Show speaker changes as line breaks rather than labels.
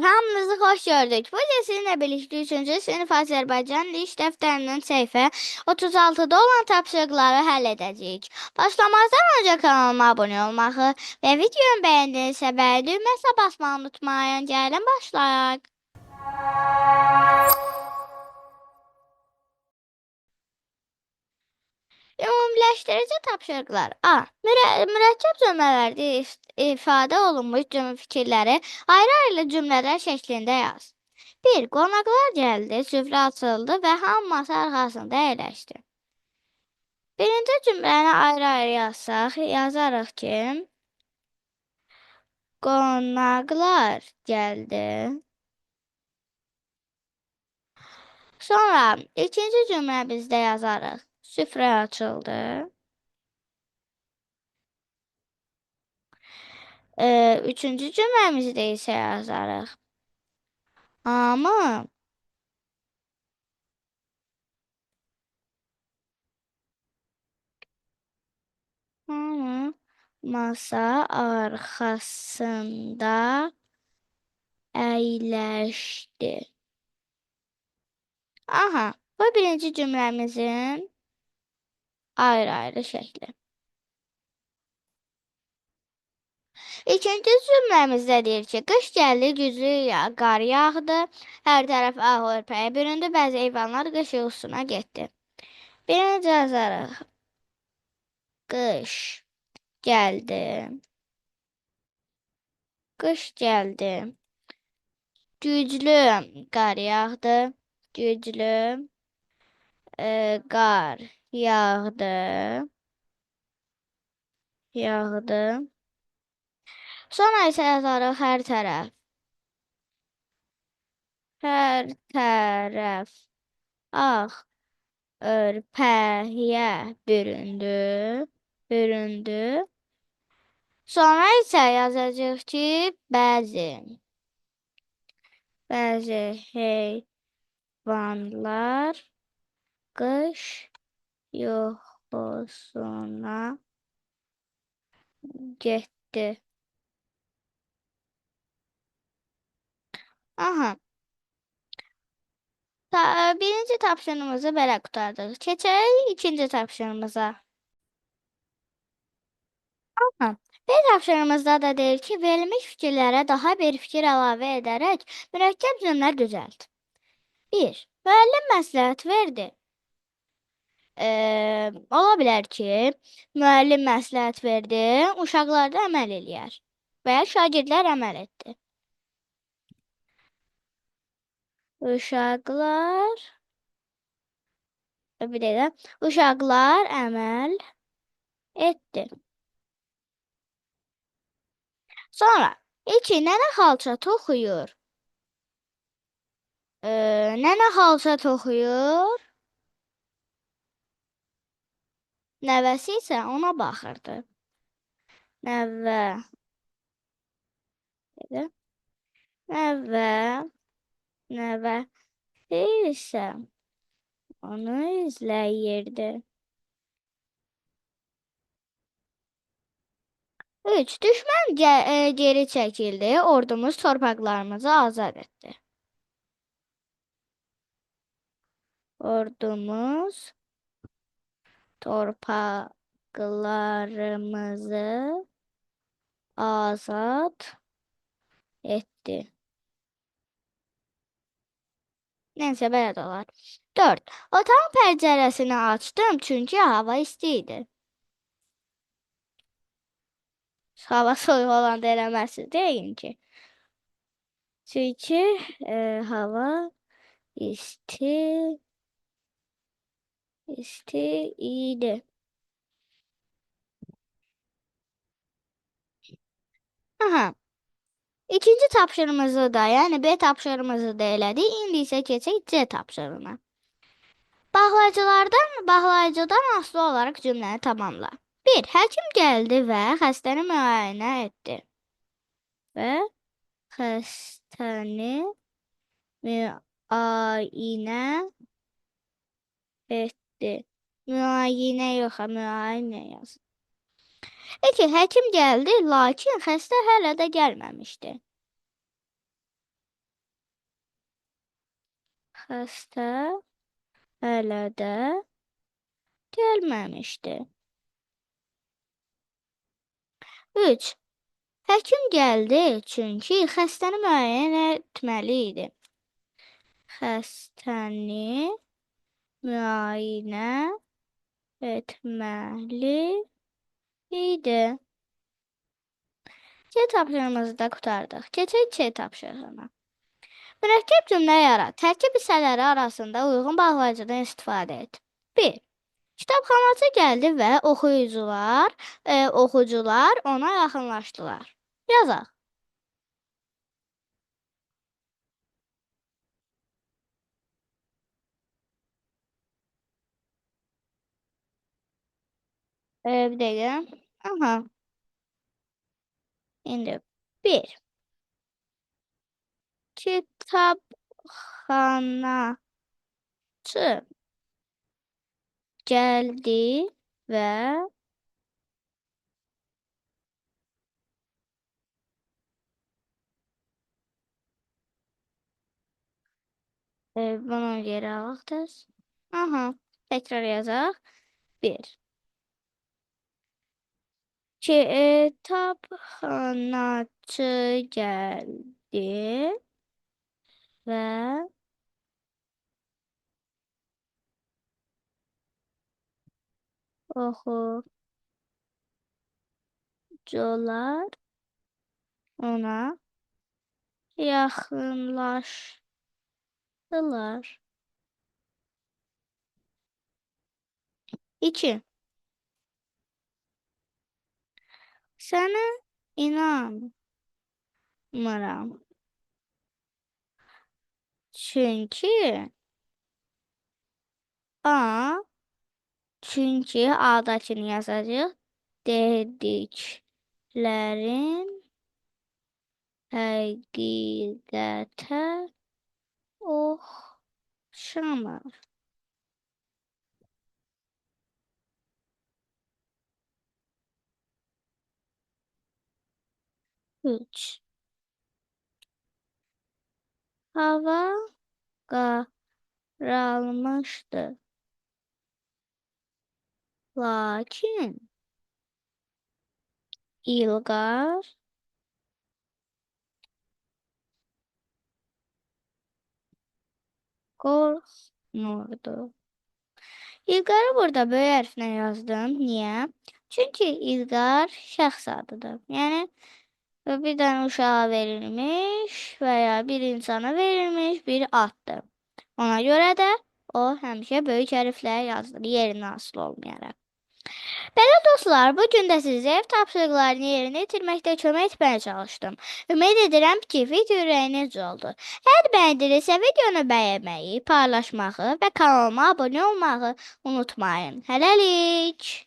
hamınızı xoş gördük. Bu da sizinlə birlikdə 3-cü sinif Azərbaycan dil iş dəftərinin səhifə 36-da olan tapşırıqları həll edəcəyik. Başlamazdan öncə kanalıma abunə olmağı və videomu bəyəndinizsə bəyən düyməsinə basmağı unutmayın. Gəlin başlayaq. Ümumiləşdirici tapşırıqlar. A. Mürəkkəb cümlələrdə ifadə olunmuş cümlə fikirləri ayrı-ayrı cümlələr şəklində yaz. 1. Qonaqlar gəldi, süfrə açıldı və hamı masa arxasında əyləşdi. Birinci cümləni ayrı-ayrı yazsaq, yazarıq ki, qonaqlar gəldi. Sonra ikinci cümləmizdə yazarıq, süfrə açıldı. Üçüncü cümləmizdə isə yazarıq. Hamı masa arxasında əyləşdi. Aha, bu birinci cümləmizin ayrı-ayrı şəkli. İkinci cümləmizdə deyir ki, qış gəldi, güclü qar yağdı, hər tərəf ağ örpəyə büründü, bəzi heyvanlar qış yuxusuna getdi. Birinci yazarıq. Qış gəldi. Qış gəldi. Güclü qar yağdı. Güclü qar yağdı. Sonra isə yazarıq hər tərəf. Hər tərəf ağ örpəyə büründü. Sonra isə yazacağıq ki, bəzi heyvanlar qış yuxusuna getdi. Aha. Birinci tapşırığımızı belə qurtardıq. Keçək ikinci tapşırığımıza. Aha. Bir tapşırığımızda da deyir ki, verilmiş fikirlərə daha bir fikir əlavə edərək mürəkkəb cümlə düzəlt. 1. Müəllim məsləhət verdi. Ola bilər ki, müəllim məsləhət verdi, uşaqlar da əməl eləyər və ya şagirdlər əməl etdi. Uşaqlar əməl etdi. Sonra 2. Nənə xalça toxuyur. Nənə xalça toxuyur. Nəvəsi isə ona baxırdı. Nəvəsi isə onu izləyirdi. 3. Düşmən geri çəkildi, ordumuz torpaqlarımızı azad etdi. Ordumuz torpaqlarımızı azad etdi. Neyse belə də olar. 4. Otağın pəncərəsini açdım çünki hava isti idi. Hava soyuq olanda eləməsi deyin ki. Çünki hava isti idi. Aha. İkinci tapşırığımızı da, yəni B tapşırığımızı da elədik. İndi isə keçək C tapşırığına. Bağlayıcıdan asılı olaraq cümləni tamamla. 1. Həkim gəldi və xəstəni müayinə etdi. Müayinə yox, müayinə yazın. 2. Həkim gəldi, lakin xəstə hələ də gəlməmişdi. xəstə hələ də gəlməmişdi. 3. Həkim gəldi çünki xəstəni müayinə etməli idi. Xəstəni müayinə etməli idi. C tapşırığımızı da qurtardıq. Keçək C tapşırığına. Mürəkkəb cümlə yarat. Tərkib hissələri arasında uyğun bağlayıcıdan istifadə et. 1. Kitabxanaçı gəldi və oxucular ona yaxınlaşdılar. Yazaq. Bir dəqiqə. Aha. İndi 1. Kitabxanaçı gəldi və bunu geri alaq. Aha. Təkrar yazaq. 1. Kitabxanaçı gəldi və oxucular ona yaxınlaşdılar. 2. Sənə inanmıram. Çünki A'dakini yazacağıq. Dediklərin həqiqətə oxşamır. 3. Hava qaralmışdı. Lakin İlqar qorxmurdu. İlqarı burada böyük hərflə yazdım. Niyə? Çünki İlqar şəxs adıdır. Yəni bir dənə uşağa verilmiş və ya bir insana verilmiş bir addır. Ona görə də o həmişə böyük hərflə yazılır, yerindən asılı olmayaraq. Belə dostlar, bu gün də sizə ev tapşırıqlarını yerinə yetirməkdə kömək etməyə çalışdım. Ümid edirəm ki, video ürəyiniz oldu. Əgər bəyəndinizsə videonu bəyənməyi, paylaşmağı və kanalıma abunə olmağı unutmayın. Hələlik!